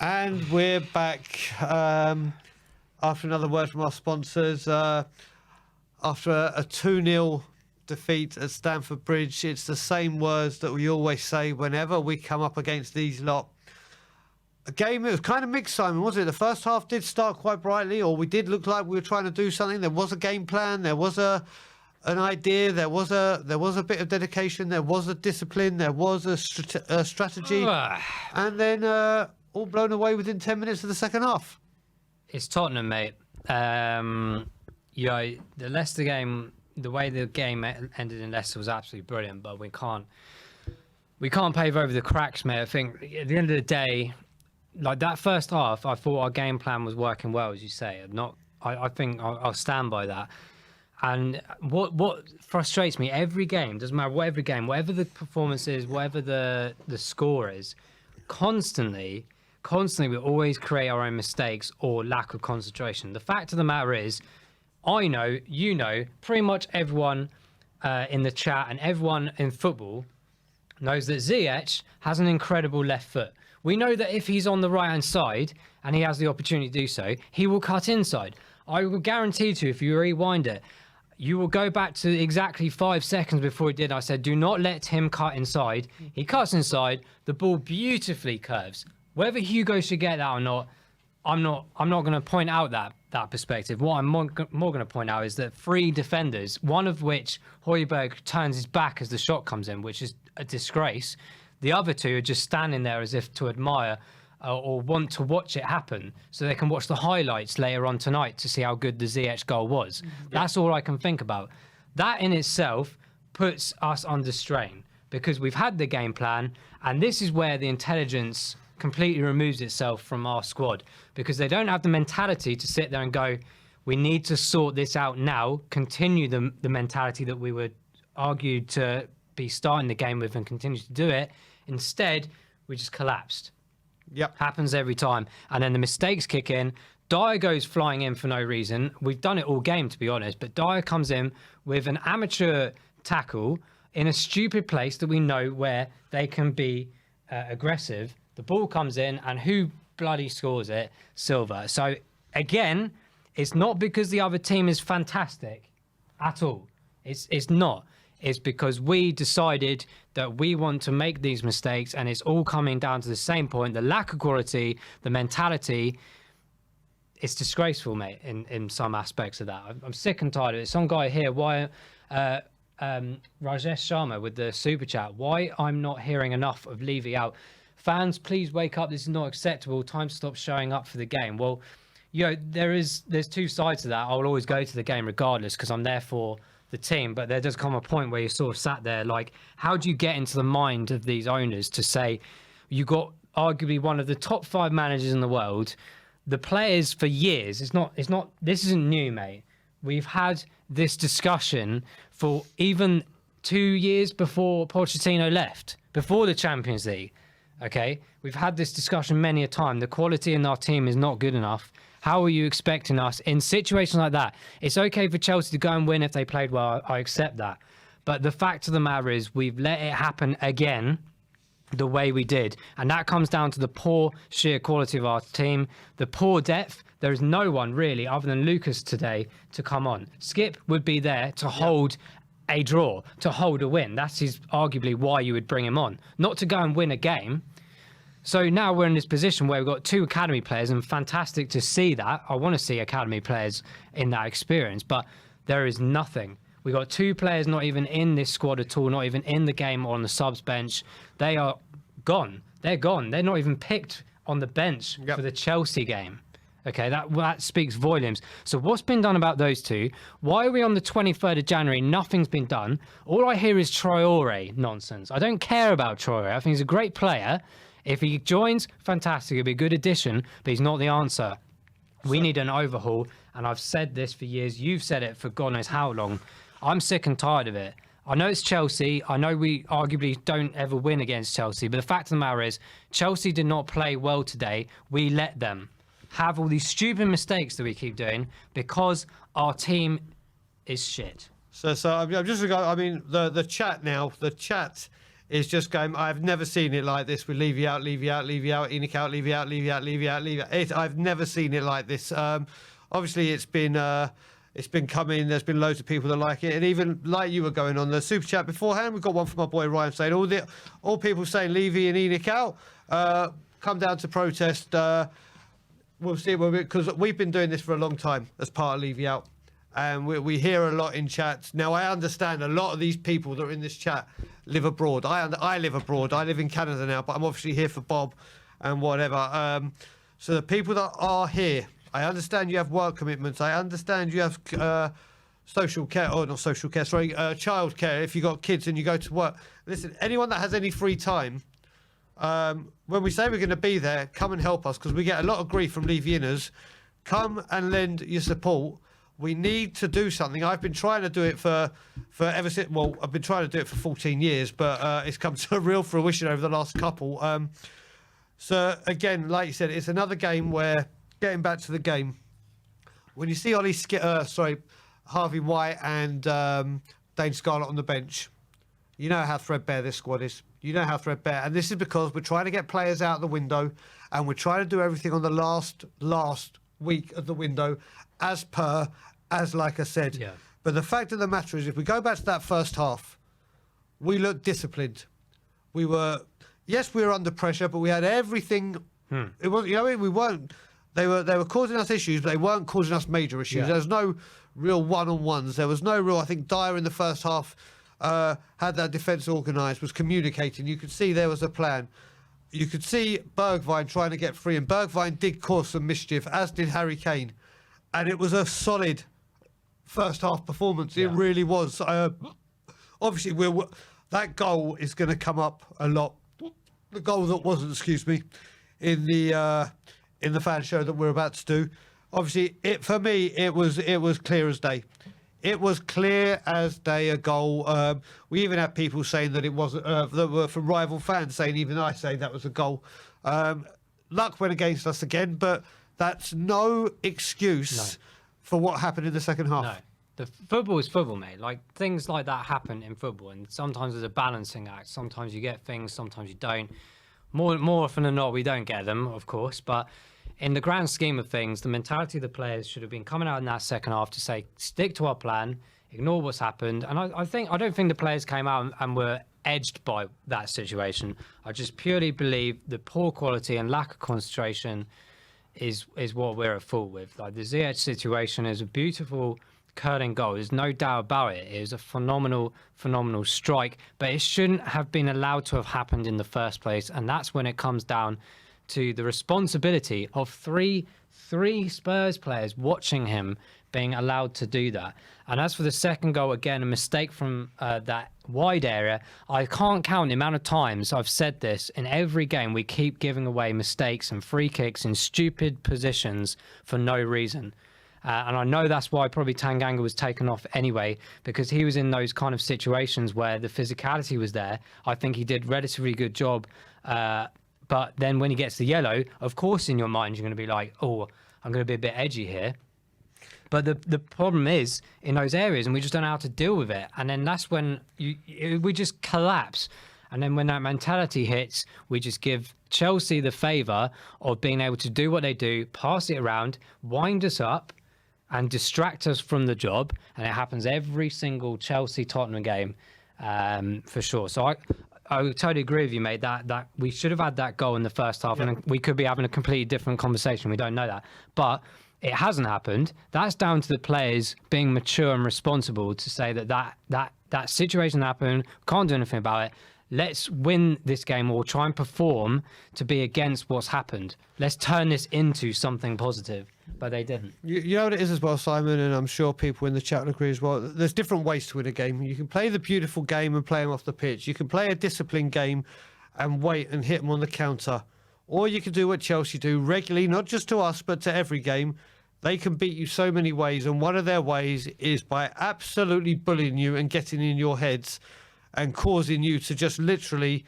And we're back after another word from our sponsors. After a 2-0 defeat at Stamford Bridge, it's the same words that we always say whenever we come up against these lot. A game, it was kind of mixed, Simon, wasn't it? The first half did start quite brightly, or we did look like we were trying to do something. There was a game plan, there was an idea, there was a bit of dedication, there was a discipline, there was a strategy, and then all blown away within 10 minutes of the second half. It's Tottenham, mate. The Leicester game, the way the game ended in Leicester was absolutely brilliant, but we can't pave over the cracks, mate. I think at the end of the day, like that first half, I thought our game plan was working well, as you say. I think I'll stand by that. And what frustrates me, every game, doesn't matter what every game, whatever the performance is, whatever the score is, constantly we always create our own mistakes or lack of concentration. The fact of the matter is, I know, you know, pretty much everyone in the chat and everyone in football knows that Ziyech has an incredible left foot. We know that if he's on the right-hand side and he has the opportunity to do so, he will cut inside. I will guarantee to you, if you rewind it, you will go back to exactly 5 seconds before he did. I said, do not let him cut inside. He cuts inside. The ball beautifully curves. Whether Hugo should get that or not, I'm not going to point out that perspective. What I'm more going to point out is that 3 defenders, one of which Højbjerg turns his back as the shot comes in, which is a disgrace. The other 2 are just standing there as if to admire or want to watch it happen so they can watch the highlights later on tonight to see how good the Ziyech goal was. That's all I can think about. That in itself puts us under strain because we've had the game plan, and this is where the intelligence completely removes itself from our squad because they don't have the mentality to sit there and go, we need to sort this out now, continue the mentality that we were argued to be starting the game with and continue to do it. Instead, we just collapsed. Yep. Happens every time. And then the mistakes kick in. Dyer goes flying in for no reason. We've done it all game, to be honest, but Dyer comes in with an amateur tackle in a stupid place that we know where they can be aggressive. The ball comes in, and who bloody scores it? Silva. So, again, it's not because the other team is fantastic at all. It's not. It's because we decided that we want to make these mistakes, and it's all coming down to the same point. The lack of quality, the mentality, it's disgraceful, mate, in some aspects of that. I'm sick and tired of it. Some guy here, why... Rajesh Sharma with the super chat, why I'm not hearing enough of Levy out. Fans, please wake up. This is not acceptable. Time to stop showing up for the game. Well, there's 2 sides to that. I'll always go to the game regardless because I'm there for the team, but there does come a point where you sort of sat there like, how do you get into the mind of these owners to say you got arguably one of the top 5 managers in the world, the players for years, this isn't new, mate. We've had this discussion for even 2 years before Pochettino left, before the Champions League. Okay, we've had this discussion many a time. The quality in our team is not good enough. How are you expecting us in situations like that? It's okay for Chelsea to go and win if they played well. I accept that. But the fact of the matter is we've let it happen again the way we did. And that comes down to the poor sheer quality of our team, the poor depth. There is no one really other than Lucas today to come on. Skip would be there to hold a draw, to hold a win. That's arguably why you would bring him on, not to go and win a game. So now we're in this position where we've got 2 academy players, and fantastic to see that. I want to see academy players in that experience, but there is nothing. We got 2 players not even in this squad at all, not even in the game or on the subs bench. They are gone. They're gone. They're not even picked on the bench for the Chelsea game. Okay, that speaks volumes. So what's been done about those 2? Why are we on the 23rd of January? Nothing's been done. All I hear is Traore nonsense. I don't care about Traore. I think he's a great player. If he joins, fantastic. It'll be a good addition, but he's not the answer. We need an overhaul, and I've said this for years. You've said it for God knows how long. I'm sick and tired of it. I know it's Chelsea. I know we arguably don't ever win against Chelsea, but the fact of the matter is Chelsea did not play well today. We let them have all these stupid mistakes that we keep doing because our team is shit. So I'm just regarding, I mean, the chat now, the chat is just going, I've never seen it like this. We leave you out, leave you out, leave you out, Enoch out, leave you out, leave you out, leave you out, leave you out. I've never seen it like this. Obviously, it's been coming. There's been loads of people that like it, and even like you were going on the super chat beforehand, we've got one from my boy Ryan saying all people saying Levy and Enoch out. Come down to protest. We'll see because we've been doing this for a long time as part of Levy out. And we hear a lot in chats. Now, I understand a lot of these people that are in this chat live abroad. I live abroad. I live in Canada now, but I'm obviously here for Bob and whatever. So the people that are here, I understand you have work commitments. I understand you have social care, or not social care, sorry, child care if you've got kids and you go to work. Listen, anyone that has any free time, when we say we're going to be there, come and help us because we get a lot of grief from Levianers. Come and lend your support. We need to do something. I've been trying to do it for ever since. Well, I've been trying to do it for 14 years, but it's come to a real fruition over the last couple. So again, like you said, it's another game where getting back to the game. When you see Harvey White and Dane Scarlett on the bench, you know how threadbare this squad is. You know how threadbare, and this is because we're trying to get players out the window, and we're trying to do everything on the last week of the window, as like I said. Yeah. But the fact of the matter is, if we go back to that first half, we looked disciplined. We were under pressure, but we had everything. It was, we weren't. They were causing us issues, but they weren't causing us major issues. Yeah. There was no real one-on-ones. There was no real. I think Dyer in the first half had that defence organised, was communicating. You could see there was a plan. You could see Bergwijn trying to get free, and Bergwijn did cause some mischief, as did Harry Kane. And it was a solid first half performance. Yeah. It really was. Obviously, that goal is going to come up a lot. The goal that wasn't, in the fan show that we're about to do. Obviously, for me, it was clear as day. It was clear as day a goal. We even had people saying that it wasn't, that were from rival fans saying, even I say that was a goal. Luck went against us again, but that's no excuse for what happened in the second half. No. The football is football, mate. Like, things like that happen in football, and sometimes there's a balancing act. Sometimes you get things, sometimes you don't. More often than not, we don't get them, of course, but in the grand scheme of things, the mentality of the players should have been coming out in that second half to say, stick to our plan, ignore what's happened. And I don't think the players came out and were edged by that situation. I just purely believe the poor quality and lack of concentration is what we're at fault with. Like, the Ziyech situation is a beautiful curling goal. There's no doubt about it. It was a phenomenal strike, but it shouldn't have been allowed to have happened in the first place. And that's when it comes down to the responsibility of three Spurs players watching him being allowed to do that. And as for the second goal, again, a mistake from that wide area. I can't count the amount of times I've said this. In every game, we keep giving away mistakes and free kicks in stupid positions for no reason. And I know that's why probably Tanganga was taken off anyway, because he was in those kind of situations where the physicality was there. I think he did a relatively good job. But then when he gets the yellow, of course, in your mind, you're going to be like, oh, I'm going to be a bit edgy here. But the problem is in those areas, and we just don't know how to deal with it. And then that's when we just collapse. And then when that mentality hits, we just give Chelsea the favour of being able to do what they do, pass it around, wind us up, and distract us from the job. And it happens every single Chelsea-Tottenham game, for sure. So I totally agree with you, mate, that we should have had that goal in the first half, and we could be having a completely different conversation. We don't know that. But it hasn't happened. That's down to the players being mature and responsible to say that situation happened, can't do anything about it. Let's win this game or try and perform to be against what's happened. Let's turn this into something positive. But they didn't. You know what it is as well, Simon, and I'm sure people in the chat will agree as well. There's different ways to win a game. You can play the beautiful game and play them off the pitch. You can play a disciplined game and wait and hit them on the counter. Or you can do what Chelsea do regularly, not just to us, but to every game. They can beat you so many ways, and one of their ways is by absolutely bullying you and getting in your heads and causing you to just literally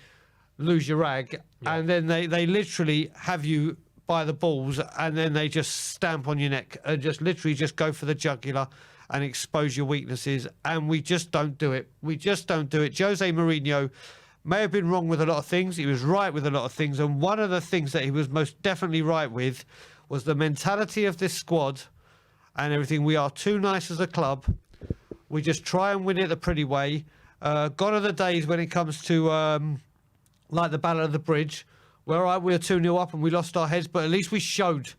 lose your rag. Yeah. And then they literally have you by the balls, and then they just stamp on your neck and just literally just go for the jugular and expose your weaknesses. And we just don't do it. We just don't do it. Jose Mourinho may have been wrong with a lot of things. He was right with a lot of things. And one of the things that he was most definitely right with was the mentality of this squad and everything. We are too nice as a club. We just try and win it the pretty way. Gone are the days when it comes to like the Battle of the Bridge, where we were 2-0 up and we lost our heads, but at least we showed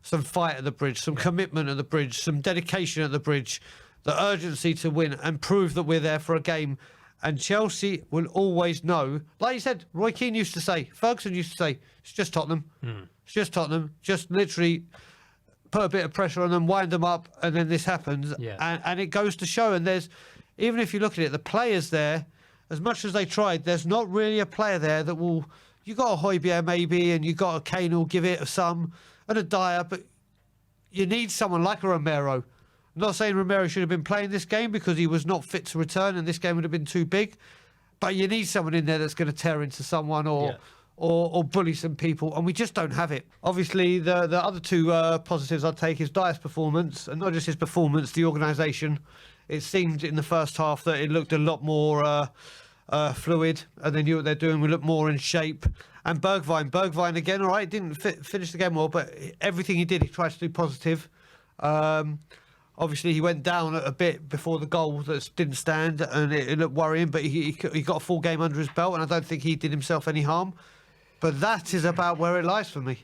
some fight at the bridge, some commitment at the bridge, some dedication at the bridge, the urgency to win and prove that we're there for a game. And Chelsea will always know, like you said, Roy Keane used to say, Ferguson used to say, it's just Tottenham. It's just Tottenham. Just literally put a bit of pressure on them, wind them up, and then this happens. Yeah. And it goes to show. And there's, even if you look at it, the players there, as much as they tried, there's not really a player there that will... You got a Højbjerg maybe, and you got a Kane who'll give it some, and a Dyer, but you need someone like a Romero. I'm not saying Romero should have been playing this game because he was not fit to return and this game would have been too big, but you need someone in there that's going to tear into someone or bully some people, and we just don't have it. Obviously, the other two positives I'd take is Dyer's performance, and not just his performance, the organisation. It seemed in the first half that it looked a lot more... fluid, and they knew what they're doing. We looked more in shape. And Bergwijn again, all right, didn't finish the game well, but everything he did, he tried to do positive. Obviously, he went down a bit before the goal that didn't stand, and it looked worrying, but he got a full game under his belt, and I don't think he did himself any harm. But that is about where it lies for me.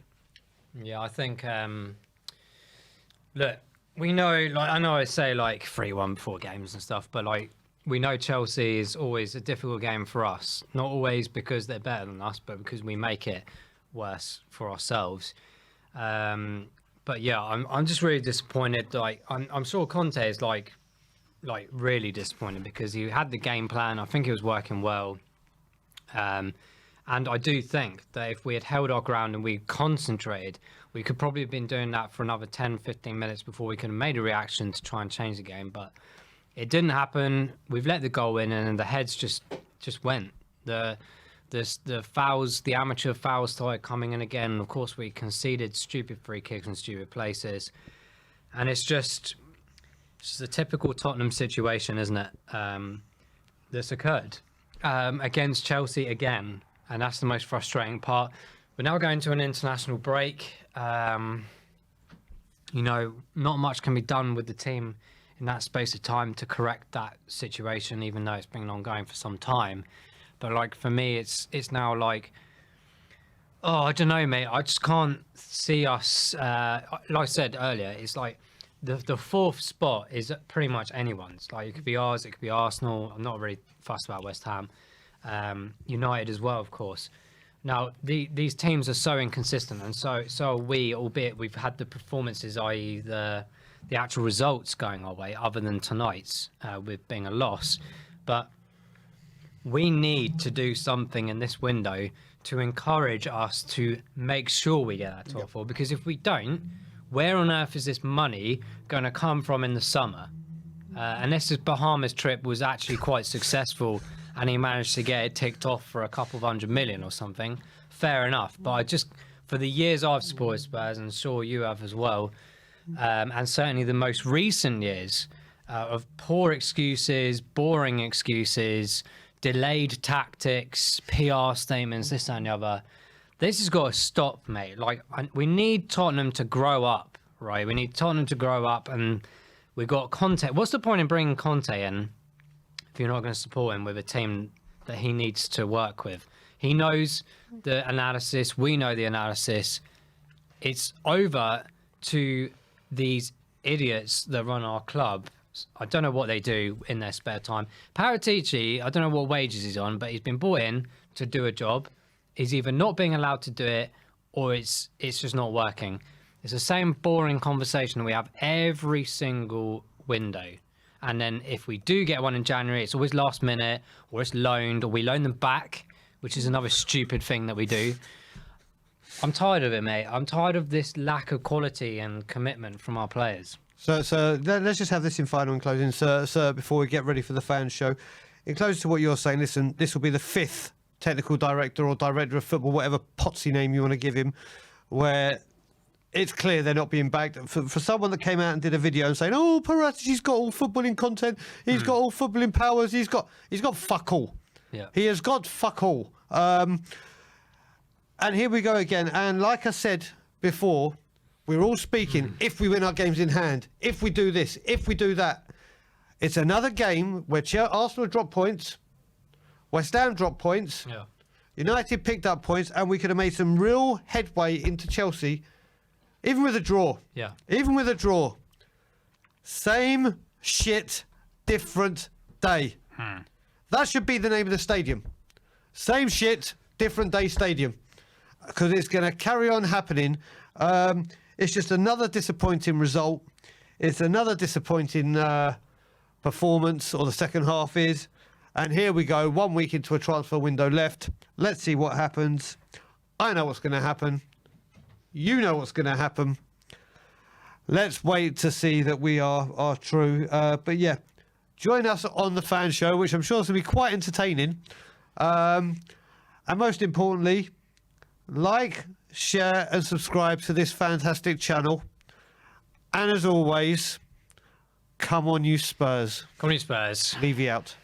Yeah, I think, look, we know, like, I know I say, like, 3-1 before games and stuff, but, like, we know Chelsea is always a difficult game for us. Not always because they're better than us, but because we make it worse for ourselves. But yeah, I'm just really disappointed. Like I'm sure Conte is like really disappointed because he had the game plan. I think it was working well. And I do think that if we had held our ground and we concentrated, we could probably have been doing that for another 10, 15 minutes before we could have made a reaction to try and change the game. But it didn't happen. We've let the goal in, and the heads just went. The fouls, the amateur fouls started coming in again. Of course, we conceded stupid free kicks in stupid places, and it's just a typical Tottenham situation, isn't it? That's occurred against Chelsea again, and that's the most frustrating part. We're now going to an international break. You know, not much can be done with the team in that space of time to correct that situation, even though it's been ongoing for some time. But like for me, it's now like, oh, I don't know, mate. I just can't see us. Like I said earlier, it's like the fourth spot is pretty much anyone's. Like it could be ours, it could be Arsenal. I'm not really fussed about West Ham, United as well, of course. Now these teams are so inconsistent, and so are we. Albeit we've had the performances, i.e. the actual results going our way, other than tonight's with being a loss. But we need to do something in this window to encourage us to make sure we get that top four, because if we don't, where on earth is this money going to come from in the summer? And this Bahamas trip was actually quite successful, and he managed to get it ticked off for a couple of $100 million or something. Fair enough, but I just, for the years I've supported Spurs, and sure you have as well, and certainly the most recent years of poor excuses, boring excuses, delayed tactics, PR statements, this and the other. This has got to stop, mate. Like, we need Tottenham to grow up, right? We need Tottenham to grow up, and we've got Conte. What's the point in bringing Conte in if you're not going to support him with a team that he needs to work with? He knows the analysis. We know the analysis. It's over to these idiots that run our club. I don't know what they do in their spare time. Paratici, I don't know what wages he's on, but he's been brought in to do a job. He's either not being allowed to do it, or it's just not working. It's the same boring conversation that we have every single window. And then if we do get one in January, it's always last minute, or it's loaned, or we loan them back, which is another stupid thing that we do. I'm tired of it, mate. I'm tired of this lack of quality and commitment from our players. So let's just have this in final and closing, sir, before we get ready for the fans show. In closing to what you're saying, listen, this will be the 5th technical director or director of football, whatever potsy name you want to give him, where it's clear they're not being backed. For someone that came out and did a video and saying, oh, Paratici's got all footballing content, he's got all footballing powers, he's got fuck all. Yeah. He has got fuck all. And here we go again. And like I said before, we're all speaking, if we win our games in hand, if we do this, if we do that. It's another game where Arsenal dropped points, West Ham dropped points, Yeah. United picked up points, and we could have made some real headway into Chelsea, even with a draw. Yeah. Even with a draw. Same shit, different day. That should be the name of the stadium. Same shit, different day stadium. Because it's going to carry on happening. It's just another disappointing result. It's another disappointing performance, or the second half is. And here we go, 1 week into a transfer window left. Let's see what happens. I know what's going to happen. You know what's going to happen. Let's wait to see that we are true. But yeah, join us on the fan show, which I'm sure is going to be quite entertaining. And most importantly, like, share and subscribe to this fantastic channel. And as always, come on you Spurs. Come on, you Spurs. Leave you out.